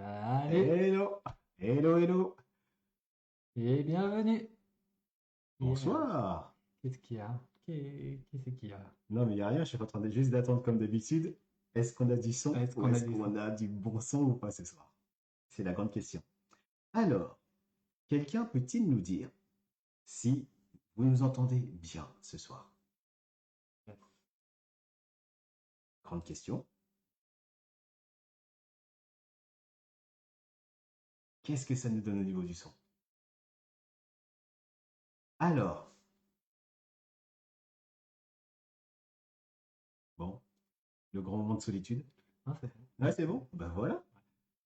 Allez, Hello, hello, hello. et bienvenue. Bonsoir. Qu'est-ce qu'il y a? Qu'est-ce qu'il y a? Non, mais il n'y a rien, je suis en train de juste d'attendre comme d'habitude. Est-ce qu'on a du son Est-ce ou qu'on a est-ce dit qu'on ça? a du bon son ou pas ce soir? C'est la grande question. Alors, quelqu'un peut-il nous dire si vous nous entendez bien ce soir? Grande question. Qu'est-ce que ça nous donne au niveau du son? Alors, bon, le grand moment de solitude. Non, c'est Ouais, c'est bon? Ben voilà.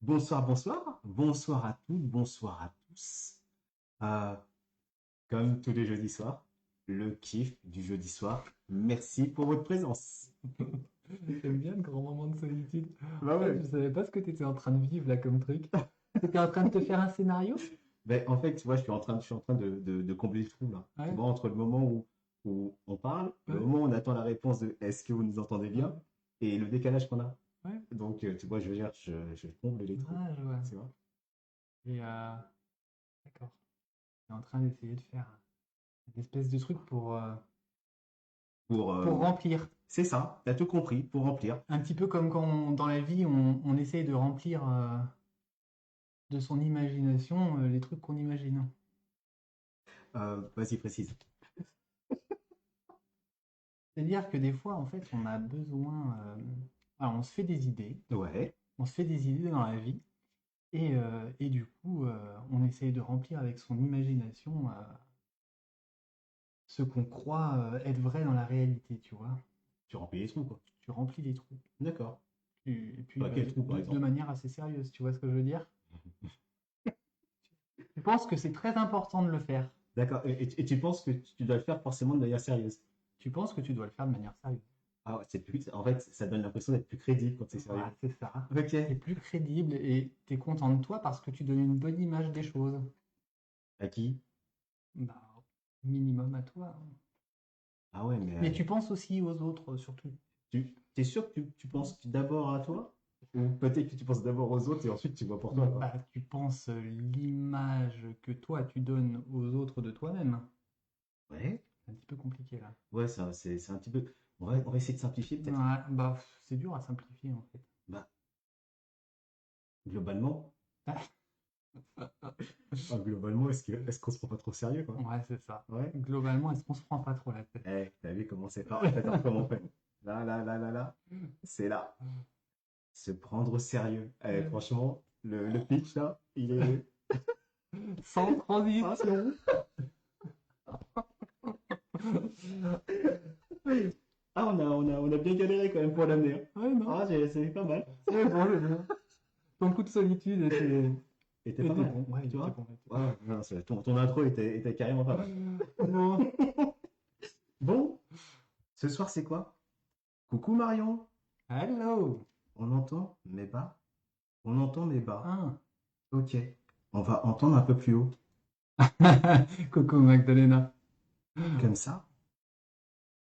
Bonsoir, bonsoir. Bonsoir à toutes, bonsoir à tous. Euh, Comme tous les jeudis soirs, le kiff du jeudi soir. Merci pour votre présence. J'aime bien le grand moment de solitude. Bah Ouais, ouais. je savais pas ce que tu étais en train de vivre là comme truc. Tu étais en train de te faire un scénario? Ben, en fait, tu vois, je suis en train de combler le trou là. Tu Ouais, vois, entre le moment où on parle, le ouais, moment où on attend la réponse de est-ce que vous nous entendez ouais, bien et le décalage qu'on a. ouais. Donc, tu vois, je veux dire, je comble les trous. Ah, je vois. Tu vois. Et d'accord. Tu es en train d'essayer de faire une espèce de truc Pour, pour remplir. c'est ça, t'as tout compris, pour remplir. Un petit peu comme quand dans la vie on essaye de remplir de son imagination les trucs qu'on imagine. Vas-y, précise. C'est-à-dire que des fois, en fait, on a besoin. Alors, on se fait des idées, Ouais, on se fait des idées dans la vie, et du coup, on essaye de remplir avec son imagination ce qu'on croit être vrai dans la réalité, tu vois. tu remplis les trous, quoi. Tu remplis les trous. D'accord. Et puis, Bah, quel trou, par de exemple? manière assez sérieuse, tu vois ce que je veux dire? Je pense que c'est très important de le faire. D'accord. Et tu penses que tu dois le faire forcément de manière sérieuse? Tu penses que tu dois le faire de manière sérieuse. Ah ouais, en fait, ça donne l'impression d'être plus crédible quand c'est Voilà, sérieux. c'est ça. Ok. T'es plus crédible et t'es content de toi parce que tu donnes une bonne image des choses. À qui? Bah, minimum à toi. Ah ouais, mais Mais tu penses aussi aux autres, surtout. tu es sûr que tu penses d'abord à toi? Ou peut-être que tu penses d'abord aux autres et ensuite tu vois pour toi, quoi. Bah, tu penses l'image que toi tu donnes aux autres de toi-même. Ouais. C'est un petit peu compliqué là. Ouais, ça, c'est un petit peu. On va essayer de simplifier peut-être. Ouais, bah, c'est dur à simplifier en fait. Bah, globalement, globalement, est-ce qu'on se prend pas trop au sérieux, quoi? Ouais, c'est ça. Ouais. Globalement, est-ce qu'on se prend pas trop la tête? T'as vu comment c'est fort? Attends, comment on fait? Là, là, là, là, là. C'est là. Se prendre au sérieux. Franchement, le pitch là, il est. Sans Ah, transition. Ah, on a bien galéré quand même pour l'amener, hein. Ouais, non. Ah, c'est pas mal. C'est bon, ton coup de solitude Était était pas mal, bon. Ouais, il tu était vois. bon. Il était bon. Ouais, non, ton intro était carrément pas mal. Bon. Bon, ce soir, c'est quoi? Coucou Marion, Hello. on entend mes bas? On entend mes bas. Ah. Ok, on va entendre un peu plus haut, Coucou Magdalena. comme ça.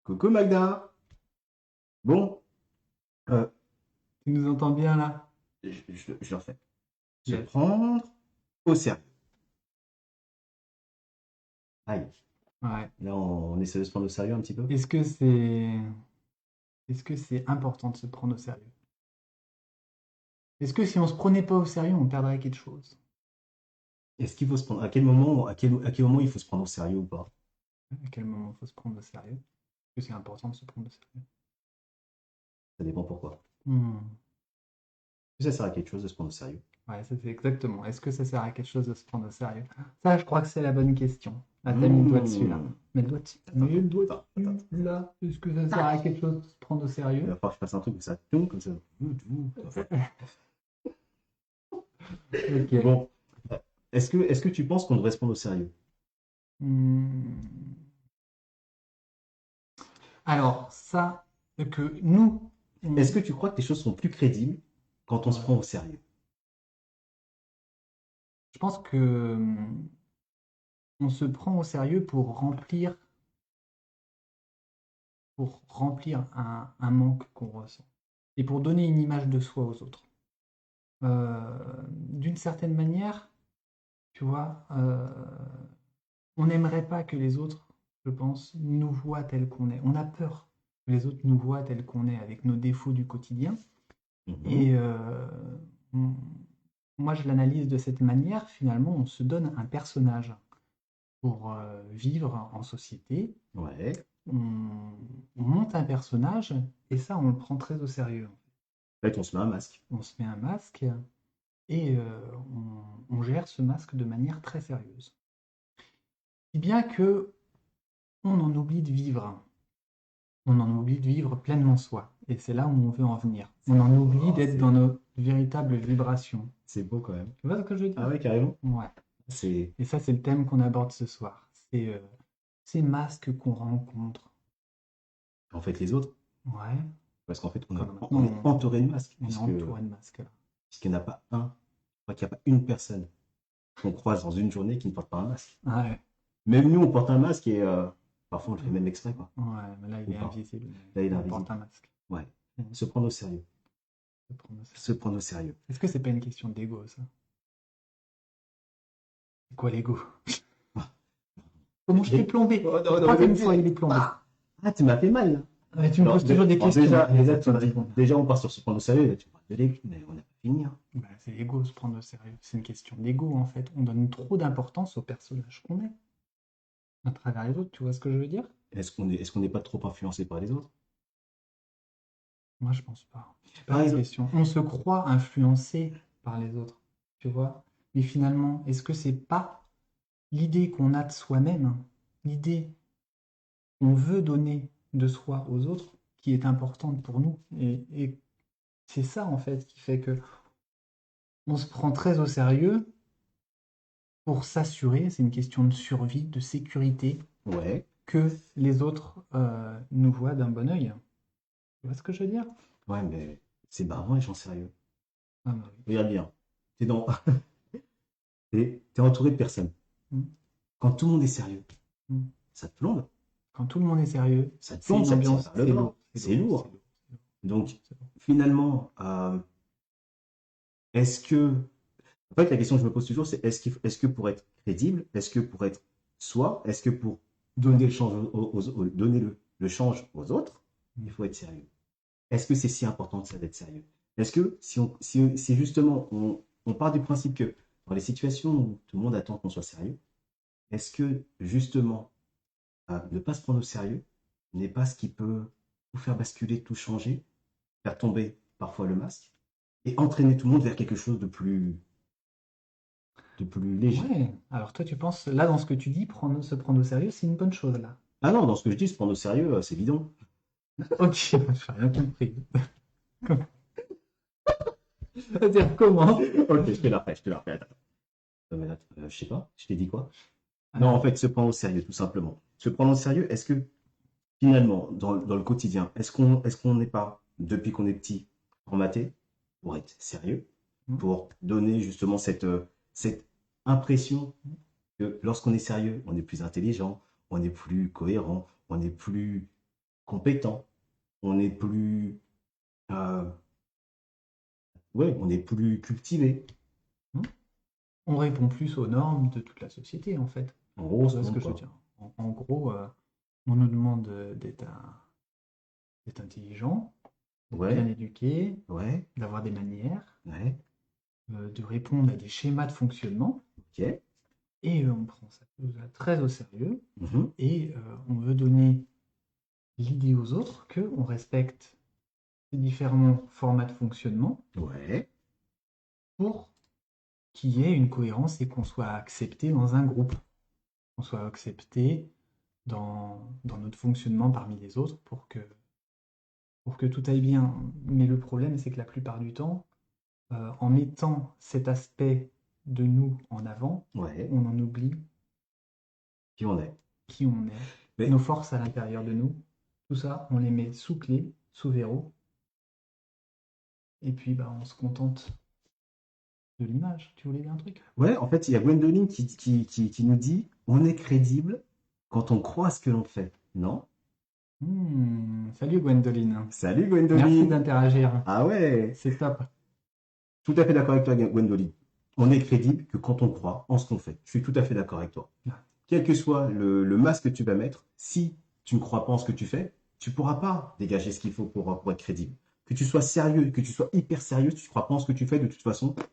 Coucou Magda. Bon, euh, Tu nous entends bien là? je le refais. Se Yes. prendre au sérieux. Aïe, Ouais. là on essaie de se prendre au sérieux un petit peu. Est-ce que c'est important de se prendre au sérieux? Est-ce que si on se prenait pas au sérieux, on perdrait quelque chose? Est-ce qu'il faut se prendre, à quel moment il faut se prendre au sérieux ou pas? À quel moment il faut se prendre au sérieux? Est-ce que c'est important de se prendre au sérieux? Ça dépend pourquoi. Hmm. Ça sert à quelque chose de se prendre au sérieux. Ouais, ça c'est exactement. Est-ce que ça sert à quelque chose de se prendre au sérieux? Ça, je crois que c'est la bonne question. Ah, t'as mis le doigt dessus là. Mets le doigt dessus. Mets le doigt dessus là. Est-ce que ça sert à quelque chose de se prendre au Il va sérieux? falloir que je fasse un truc où ça tombe comme ça. Ok. Bon, est-ce que tu penses qu'on devrait se prendre au sérieux? Hmm. Alors, ça, que nous, Est-ce que tu crois que les choses sont plus crédibles quand on se Ouais. prend au sérieux? Je pense que on se prend au sérieux pour remplir un manque qu'on ressent et pour donner une image de soi aux autres. D'une certaine manière, tu vois, on n'aimerait pas que les autres, je pense, nous voient tel qu'on est. On a peur que les autres nous voient tel qu'on est avec nos défauts du quotidien. Et on- moi, je l'analyse de cette manière. Finalement, on se donne un personnage pour vivre en société. Ouais. On monte un personnage et ça, on le prend très au sérieux. En fait, on se met un masque. On se met un masque et on gère ce masque de manière très sérieuse. Si bien que on en oublie de vivre. On en oublie de vivre pleinement soi. Et c'est là où on veut en venir. On en oublie d'être dans nos véritables vibrations. C'est beau quand même. Tu vois ce que je veux dire? Ah ouais, carrément. Ouais. C'est Et ça, c'est le thème qu'on aborde ce soir. C'est ces masques qu'on rencontre. en fait les autres. Ouais. Parce qu'en fait, on Maintenant, est entouré de masques. on est entouré de masques là. Puisqu'il n'y en a pas un. Je crois qu'il n'y a pas une personne qu'on croise dans une journée qui ne porte pas un masque. Ouais. Même nous, on porte un masque et parfois on le fait même exprès, quoi. Ouais, mais là, il Ou est pas. invisible. Là, il est On invisible. porte un masque. Ouais. Mhm. Se prendre au sérieux. Se prendre au sérieux. Se prendre au sérieux. Est-ce que c'est pas une question d'ego, ça? C'est quoi l'ego? Comment je t'ai plombé? Oh, La troisième fois, il est plombé. Ah, tu m'as fait mal, là. Ouais, tu me poses toujours des questions. Déjà, on part sur se prendre au sérieux. Là, tu parles de l'ego, mais on n'a pas fini, hein. Bah, c'est l'ego, se prendre au sérieux. C'est une question d'ego, en fait. On donne trop d'importance au personnage qu'on est. À travers les autres, tu vois ce que je veux dire? Est-ce qu'on n'est pas trop influencé par les autres? Moi, je pense pas. C'est Par pas la exemple, question. On se croit influencé par les autres, tu vois? Mais finalement, est-ce que c'est pas l'idée qu'on a de soi-même, l'idée qu'on veut donner de soi aux autres, qui est importante pour nous? Et c'est ça, en fait, qui fait que on se prend très au sérieux pour s'assurer, c'est une question de survie, de sécurité, ouais. que les autres nous voient d'un bon œil. Tu vois ce que je veux dire? Ouais, mais c'est barbant les gens sérieux. Ah bah oui. Regarde bien. T'es dans... t'es entouré de personnes. Mm. Quand tout le monde est sérieux, Mm. ça te plombe. Quand tout le monde est sérieux, Ça te c'est plombe, une ça te tire ambiance, par le c'est bas. lourd. C'est lourd. Donc, C'est lourd. finalement, est-ce que... En fait, la question que je me pose toujours, c'est est-ce que pour être crédible, est-ce que pour être soi, est-ce que pour donner le change donner le change aux autres, il faut être sérieux? Est-ce que c'est si important que ça d'être sérieux? Est-ce que si justement on part du principe que dans les situations où tout le monde attend qu'on soit sérieux, est-ce que justement ne pas se prendre au sérieux n'est pas ce qui peut tout faire basculer, tout changer, faire tomber parfois le masque et entraîner tout le monde vers quelque chose de plus léger? Ouais. Alors toi, tu penses, là, dans ce que tu dis, se prendre au sérieux, c'est une bonne chose, là. Ah non, dans ce que je dis, se prendre au sérieux, c'est bidon. Ok, j'ai rien compris. C'est-à-dire comment? Ok, je te la refais. Attends. Je sais pas, je t'ai dit quoi? Non, en Alors, fait, se prendre au sérieux, tout simplement. Se prendre au sérieux, est-ce que finalement, dans le quotidien, est-ce qu'on n'est pas, depuis qu'on est petit, formaté pour être sérieux, hmm, pour donner justement cette impression que lorsqu'on est sérieux, on est plus intelligent, on est plus cohérent, on est plus compétent, on est plus, euh, ouais, on est plus cultivé. hmm, on répond plus aux normes de toute la société, en fait. En gros, Tu vois ce que je veux quoi. dire? En gros, on nous demande d'être intelligent, d'être bien Ouais, éduqué, ouais, d'avoir des manières, ouais, de répondre à des schémas de fonctionnement, ok. et on prend ça très au sérieux, Mhm. et on veut donner l'idée aux autres qu'on respecte ces différents formats de fonctionnement Ouais, pour qu'il y ait une cohérence et qu'on soit accepté dans un groupe, qu'on soit accepté dans notre fonctionnement parmi les autres pour que tout aille bien. Mais le problème, c'est que la plupart du temps, en mettant cet aspect de nous en avant, ouais, on en oublie qui on est. qui on est, nos Mais forces à l'intérieur de nous. Tout ça, on les met sous clé, sous verrou, et puis bah, on se contente de l'image. Tu voulais dire un truc? ouais, en fait, il y a Gwendoline qui nous dit on est crédible quand on croit à ce que l'on fait. Non? Salut Gwendoline. Salut Merci Gwendoline! d'interagir. Ah ouais! C'est top. Tout à fait d'accord avec toi, Gwendoline. On est crédible que quand on croit en ce qu'on fait. Je suis tout à fait d'accord avec toi. Quel que soit le masque que tu vas mettre, si tu ne crois pas en ce que tu fais, tu ne pourras pas dégager ce qu'il faut pour être crédible. Que tu sois sérieux, que tu sois hyper sérieux, si tu ne crois pas en ce que tu fais, de toute façon, tu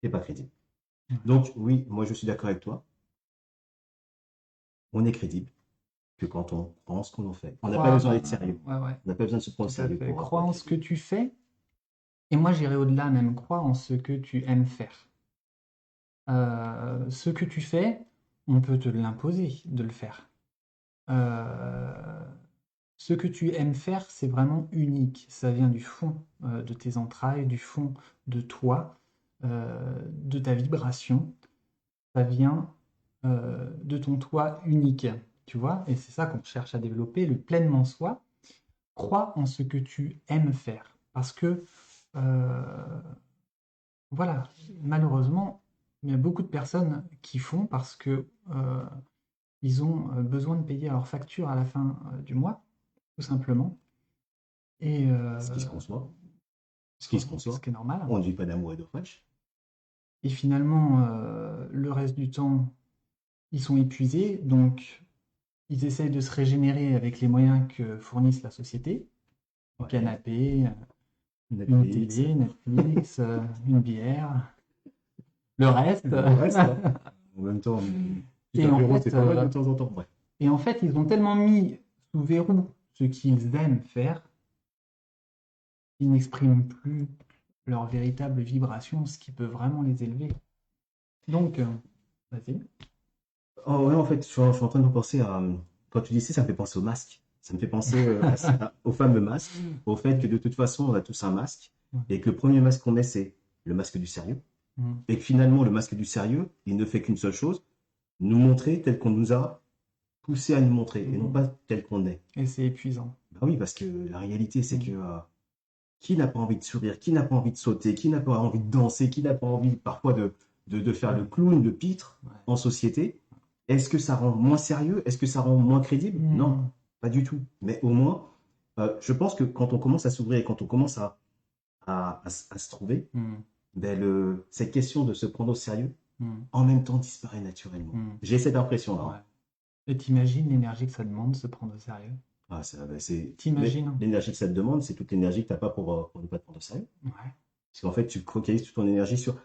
n'es pas crédible. Donc oui, moi je suis d'accord avec toi. On est crédible que quand on croit en ce qu'on fait. On n'a pas besoin d'être sérieux. Ouais, ouais, On n'a pas besoin de se prendre au tout à sérieux fait. pour Crois être en ce que crédible. tu fais, et moi j'irai au-delà même, crois en ce que tu aimes faire. Ce que tu fais, on peut te l'imposer de le faire. Euh, Ce que tu aimes faire, c'est vraiment unique. Ça vient du fond de tes entrailles, du fond de toi, de ta vibration. Ça vient de ton toi unique, tu vois? Et c'est ça qu'on cherche à développer, le pleinement soi. Crois en ce que tu aimes faire. Parce que, voilà, malheureusement, il y a beaucoup de personnes qui font parce que ils ont besoin de payer leurs factures à la fin du mois, tout simplement. Et Ce qui se conçoit. Ce qui se ce conçoit. qui est normal. On ne vit pas d'amour et d'eau fraîche. Et finalement, le reste du temps, ils sont épuisés, donc ils essayent de se régénérer avec les moyens que fournissent la société. Un Ouais. canapé, une Netflix. télé, Netflix, une bière, le reste. Le reste, hein. En même temps, petit Et en apéro, c'est fait, pas mal de temps en temps. Ouais. ils ont tellement mis sous verrou ce qu'ils aiment faire qu'ils n'expriment plus leur véritable vibration, ce qui peut vraiment les élever. Donc, vas-y. Oh, ouais, en fait, je suis en train de penser à. Quand tu dis ça me fait penser au masque. Ça me fait penser au fameux masque, au fait que de toute façon, on a tous un masque, et que le premier masque qu'on met, c'est le masque du sérieux. Et que finalement, le masque du sérieux, il ne fait qu'une seule chose, nous montrer tel qu'on nous a poussé à nous montrer, et non pas tel qu'on est. Et c'est épuisant. Bah oui, parce que la réalité, c'est que qui n'a pas envie de sourire, qui n'a pas envie de sauter, qui n'a pas envie de danser, qui n'a pas envie parfois de faire le clown, le pitre Ouais. en société. Est-ce que ça rend moins sérieux? Est-ce que ça rend moins crédible? Non, pas du tout. Mais au moins, je pense que quand on commence à s'ouvrir et quand on commence à se trouver, ben cette question de se prendre au sérieux, en même temps, disparaît naturellement. J'ai cette impression-là. Ouais. Et t'imagines l'énergie que ça demande de se prendre au sérieux? Ah, T'imagines? l'énergie que ça te demande, c'est toute l'énergie que tu n'as pas pour ne pas te prendre au sérieux. Ouais. Parce qu'en fait, tu focalises toute ton énergie sur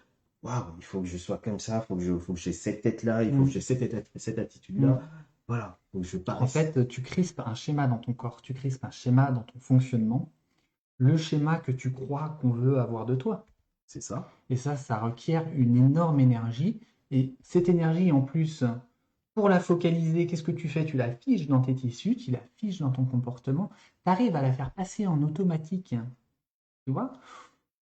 waouh, il faut que je sois comme ça, faut que j'ai cette tête-là, il faut que j'ai cette attitude-là. Voilà, faut que je En paraisse. fait, tu crispes un schéma dans ton corps, tu crispes un schéma dans ton fonctionnement, le schéma que tu crois qu'on veut avoir de toi. C'est ça. Et ça requiert une énorme énergie. Et cette énergie, en plus, Pour la focaliser, qu'est-ce que tu fais? Tu la fiches dans tes tissus, tu la fiches dans ton comportement, tu arrives à la faire passer en automatique, tu vois?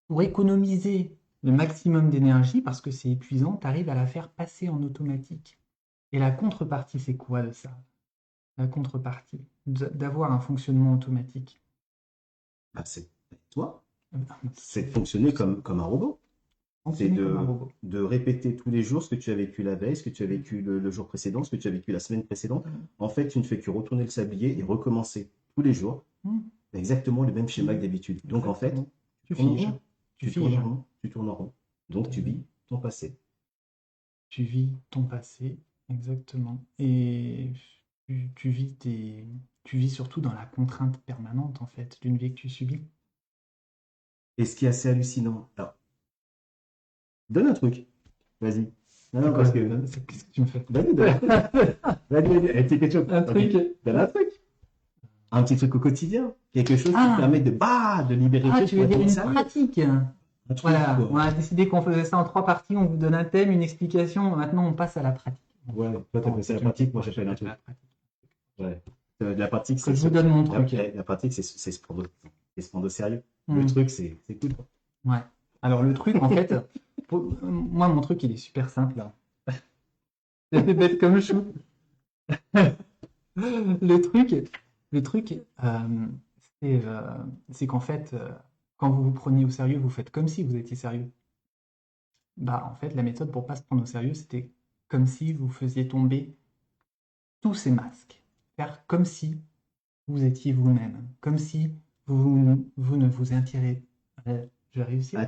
Pour économiser le maximum d'énergie, parce que c'est épuisant, tu arrives à la faire passer en automatique. Et la contrepartie, c'est quoi de ça? La contrepartie, d'avoir un fonctionnement automatique. Bah, c'est toi, c'est de C'est fonctionner comme un robot. C'est fonctionner comme un robot. de répéter tous les jours ce que tu as vécu la veille, ce que tu as vécu le jour précédent, ce que tu as vécu la semaine précédente. En fait, tu ne fais que retourner le sablier et recommencer tous les jours Mmh. exactement le même schéma que d'habitude. Donc, en fait, Exactement. Tu tournes en figes. rond, Tu tournes en figes. rond, tu tournes en rond. Donc, tu vis ton passé. Tu vis ton passé, exactement. Et tu vis surtout dans la contrainte permanente, en fait, d'une vie que tu subis. Et ce qui est assez hallucinant, alors, donne un truc. Vas-y. Non, C'est non, quoi? parce que. Qu'est-ce que tu me fais? Vas-y, donne un truc. Vas-y, eh, c'est quelque chose. Un Ok. truc. Donne un truc. Un petit truc au quotidien. Quelque chose qui Ah. te permet de libérer Ah, le tu truc veux pour dire être une sérieux. pratique? Un truc, Voilà, quoi. on a décidé qu'on faisait ça en 3 parties, on vous donne un thème, une explication, maintenant on passe à la pratique. Ouais, toi, t'appelles ça la pratique, moi, j'appelle un truc. La pratique. Ouais. La pratique, Que je vous donne mon truc. La pratique, c'est se prendre au sérieux. Hmm. Le truc, c'est cool. Ouais. Alors le truc, en fait, moi mon truc il est super simple là. C'est bête comme chou. Le truc, c'est qu'en fait, quand vous vous preniez au sérieux, vous faites comme si vous étiez sérieux. Bah en fait, la méthode pour pas se prendre au sérieux, c'était comme si vous faisiez tomber tous ces masques. Faire comme si vous étiez vous-même, comme si vous ne vous intéressiez. Je vais réussir.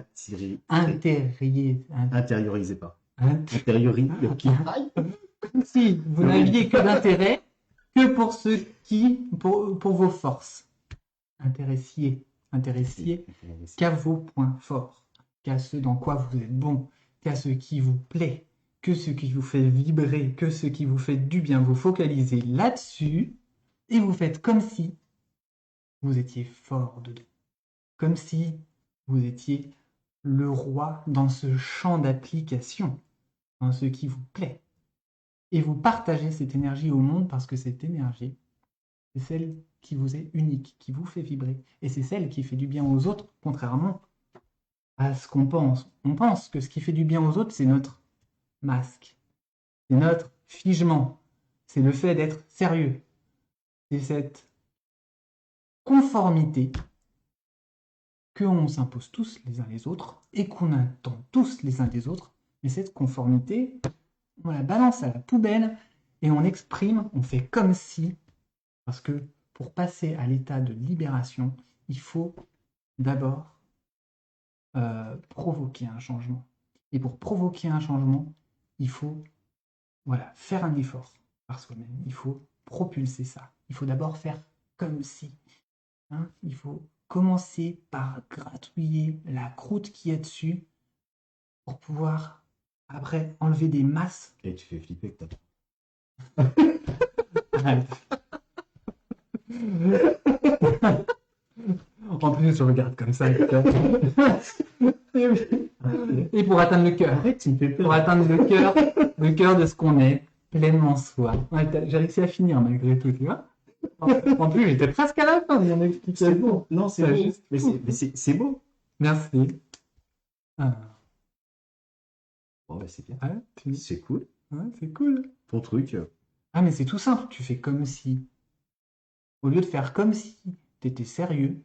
Intériorisez pas. Int- Intériorisez. Comme si vous n'aviez que d'intérêt que pour pour vos forces. Intéressiez qu'à vos points forts, qu'à ce dans quoi vous êtes bon, qu'à ce qui vous plaît, que ce qui vous fait vibrer, que ce qui vous fait du bien. Vous focalisez là-dessus et vous faites comme si vous étiez fort dedans. Comme si vous étiez le roi dans ce champ d'application, dans ce qui vous plaît. Et vous partagez cette énergie au monde parce que cette énergie, c'est celle qui vous est unique, qui vous fait vibrer. Et c'est celle qui fait du bien aux autres, contrairement à ce qu'on pense. On pense que ce qui fait du bien aux autres, c'est notre masque, c'est notre figement, c'est le fait d'être sérieux, c'est cette conformité qu'on s'impose tous les uns les autres et qu'on attend tous les uns des autres. Mais cette conformité, on la balance à la poubelle et on exprime, on fait comme si, parce que pour passer à l'état de libération, il faut d'abord provoquer un changement. Et pour provoquer un changement, il faut faire un effort par soi-même. Il faut propulser ça. Il faut d'abord faire comme si. Hein, il faut commencer par gratouiller la croûte qui est dessus pour pouvoir après enlever des masses. Et tu fais flipper que Arrête. En plus, je regarde comme ça. Et pour atteindre le cœur. Arrête, tu me fais peur. Pour atteindre le cœur de ce qu'on est, pleinement soi. Ouais, j'ai réussi à finir malgré tout, tu vois. En plus, j'étais presque à la fin de mon explication. C'est beau. Non, c'est Ça, beau. juste- Mais c'est beau. Merci. Ah, Bon, bah, c'est bien. ouais, C'est cool. ouais, c'est cool. Ton truc. Ah, mais c'est tout simple. Tu fais comme si. Au lieu de faire comme si t'étais sérieux,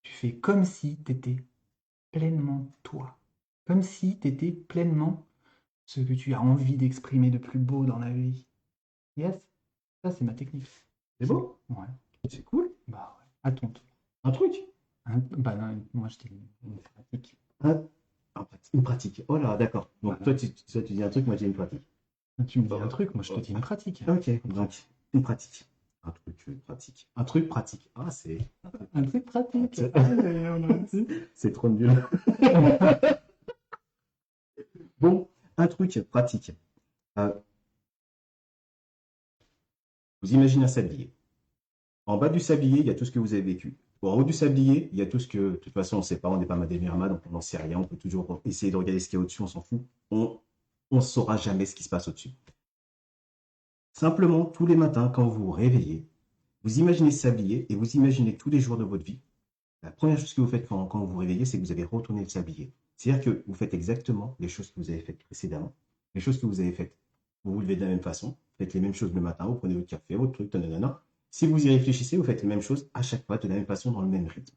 tu fais comme si t'étais pleinement toi. Comme si t'étais pleinement ce que tu as envie d'exprimer de plus beau dans la vie. Yes, ça c'est ma technique. C'est beau. Ouais. C'est cool. Bah ouais. À ton tour. Un truc. Bah non, moi je dis une pratique. Une pratique. Oh là, d'accord. Donc, Voilà. toi, tu dis un truc, moi, j'ai une pratique. Tu me dis un truc, moi je te dis une pratique. Ok, donc, une pratique. Un truc pratique. Un truc pratique. Ah, c'est Un truc pratique. c'est trop nul. Bon, un truc pratique. Vous imaginez un sablier. En bas du sablier, il y a tout ce que vous avez vécu. En haut du sablier, il y a tout ce que, de toute façon, on ne sait pas, on n'est pas Madame Irma, donc on n'en sait rien. On peut toujours essayer de regarder ce qu'il y a au-dessus, on s'en fout. On ne saura jamais ce qui se passe au-dessus. Simplement, tous les matins, quand vous vous réveillez, vous imaginez ce sablier et vous imaginez tous les jours de votre vie. La première chose que vous faites quand vous vous réveillez, c'est que vous avez retourné le sablier. C'est-à-dire que vous faites exactement les choses que vous avez faites précédemment, les choses que vous avez faites. Vous vous levez de la même façon, vous faites les mêmes choses le matin, vous prenez votre café, votre truc, nanana. Si vous y réfléchissez, vous faites les mêmes choses à chaque fois de la même façon, dans le même rythme.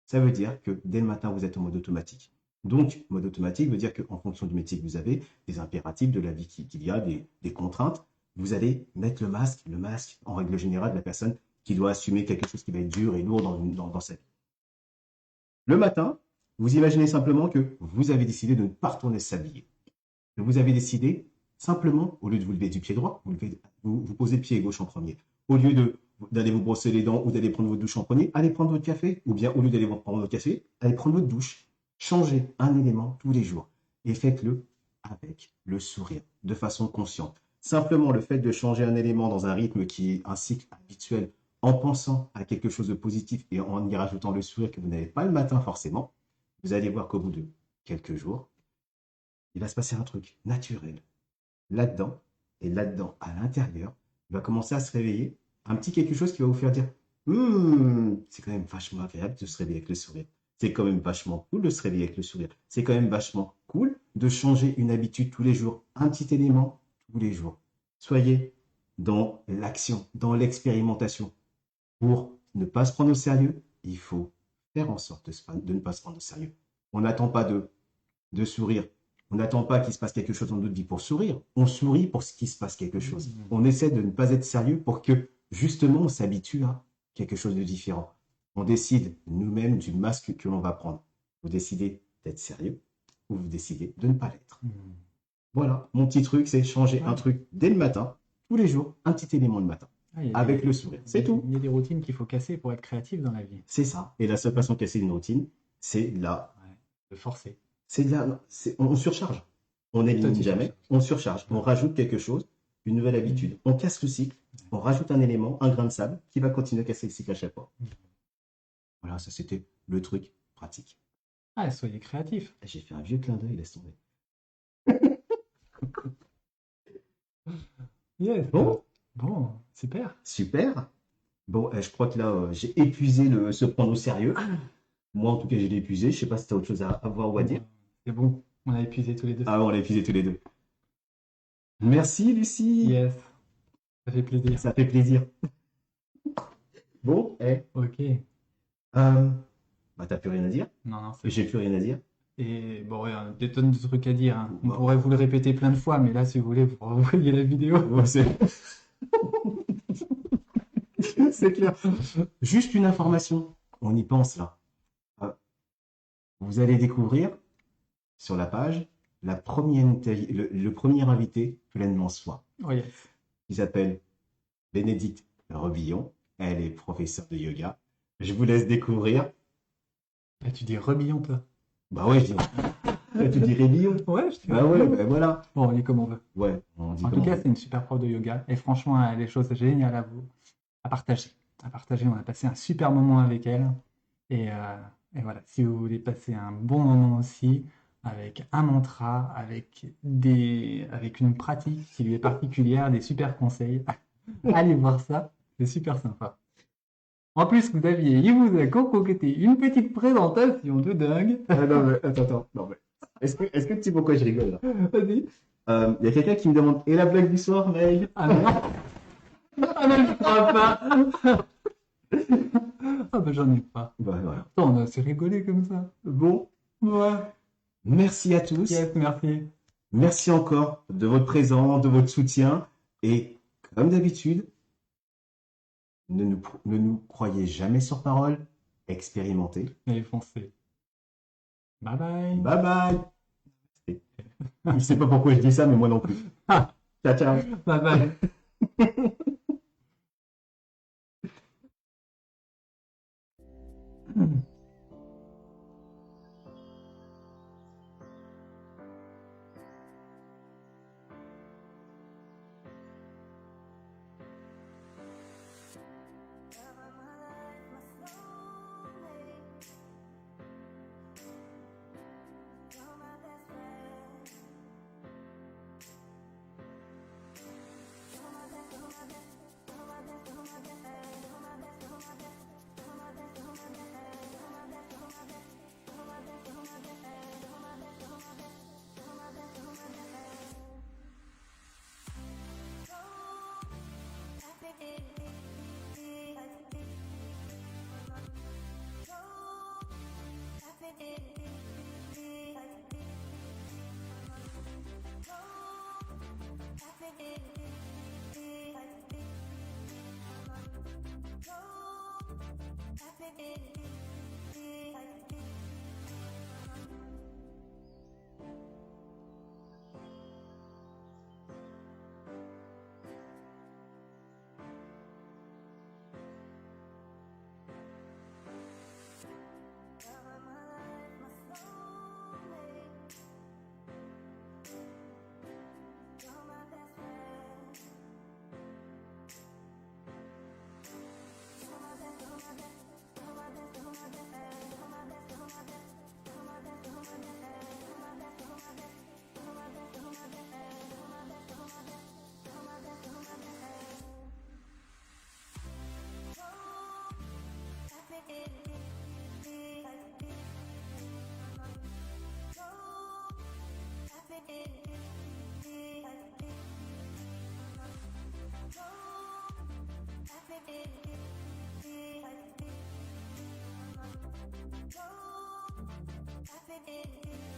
Ça veut dire que dès le matin, vous êtes en mode automatique. Donc, mode automatique veut dire qu'en fonction du métier que vous avez, des impératifs de la vie qu'il y a, des contraintes, vous allez mettre le masque, en règle générale, de la personne qui doit assumer quelque chose qui va être dur et lourd dans sa vie. Le matin, vous imaginez simplement que vous avez décidé de ne pas retourner s'habiller. Vous avez décidé simplement, au lieu de vous lever du pied droit, vous posez le pied gauche en premier. Au lieu d'aller vous brosser les dents ou d'aller prendre votre douche en premier, allez prendre votre café, ou bien au lieu d'aller prendre votre café, allez prendre votre douche. Changez un élément tous les jours et faites-le avec le sourire, de façon consciente. Simplement, le fait de changer un élément dans un rythme qui est un cycle habituel, en pensant à quelque chose de positif et en y rajoutant le sourire que vous n'avez pas le matin forcément, vous allez voir qu'au bout de quelques jours, il va se passer un truc naturel là-dedans, et là-dedans, à l'intérieur, il va commencer à se réveiller un petit quelque chose qui va vous faire dire c'est quand même vachement agréable de se réveiller avec le sourire. C'est quand même vachement cool de se réveiller avec le sourire. C'est quand même vachement cool de changer une habitude tous les jours, un petit élément tous les jours. Soyez dans l'action, dans l'expérimentation. Pour ne pas se prendre au sérieux, il faut faire en sorte de ne pas se prendre au sérieux. On n'attend pas de sourire. On n'attend pas qu'il se passe quelque chose dans notre vie pour sourire. On sourit pour ce qu'il se passe quelque chose. On essaie de ne pas être sérieux pour que, justement, on s'habitue à quelque chose de différent. On décide nous-mêmes du masque que l'on va prendre. Vous décidez d'être sérieux ou vous décidez de ne pas l'être. Voilà, mon petit truc, c'est changer un truc dès le matin, tous les jours, un petit élément le matin, avec le sourire. C'est tout. Il y a des routines qu'il faut casser pour être créatif dans la vie. C'est ça. Et la seule façon de casser une routine, c'est là. De forcer. C'est là. On surcharge. On n'élimine jamais, on surcharge. On rajoute quelque chose, une nouvelle habitude. On casse le cycle, on rajoute un élément, un grain de sable, qui va continuer à casser le cycle à chaque fois. Voilà, ça c'était le truc pratique. Ah, soyez créatif. J'ai fait un vieux clin d'œil, laisse tomber. Yes. Bon, super. Super. Bon, je crois que là, j'ai épuisé se prendre au sérieux. Moi, en tout cas, j'ai épuisé. Je sais pas si tu as autre chose à voir ou à dire. C'est bon, on a épuisé tous les deux. Ah, on l'a épuisé tous les deux. Merci, Lucie. Yes, ça fait plaisir. Ça fait plaisir. Bon, Ok. Bah, t'as plus rien à dire? Non, j'ai plus rien à dire. Et bon, ouais, des tonnes de trucs à dire. Hein. On pourrait vous le répéter plein de fois, mais là, si vous voulez, vous revoyez la vidéo. Ouais, c'est clair. Juste une information. On y pense là. Vous allez découvrir sur la page le premier invité pleinement soi. Oh yes. Il s'appelle Bénédicte Rebillon. Elle est professeure de yoga. Je vous laisse découvrir. Ah, tu dis Rebillon, toi? Bah ouais, je dis. Tu dis Rébillon? Ouais, je dis. Bah ouais, bah voilà. Bon, on dit comme on veut. Ouais, on dit en comme tout cas, on veut. c'est une super prof de yoga. Et franchement, elle a des choses géniales à partager. On a passé un super moment avec elle. Et voilà, si vous voulez passer un bon moment aussi, avec un mantra, avec une pratique qui lui est particulière, des super conseils, allez voir ça, c'est super sympa. En plus, il vous a concocté une petite présentation de dingue. Ah non, mais attends. Non, mais... Est-ce que tu sais pourquoi je rigole là? Vas-y. Il y a quelqu'un qui me demande et la blague du soir, Meg? Ah non. Ah non, je crois pas. Ah bah j'en ai pas. Bah voilà. Attends, on a assez rigolé comme ça. Bon. Ouais. Merci à tous. Yes, merci. Merci encore de votre présence, de votre soutien. Et comme d'habitude, ne nous croyez jamais sur parole. Expérimentez. Et foncez. Bye bye. Bye bye. Je sais pas pourquoi je dis ça, mais moi non plus. Ah. Ciao, ciao. Bye bye. Go,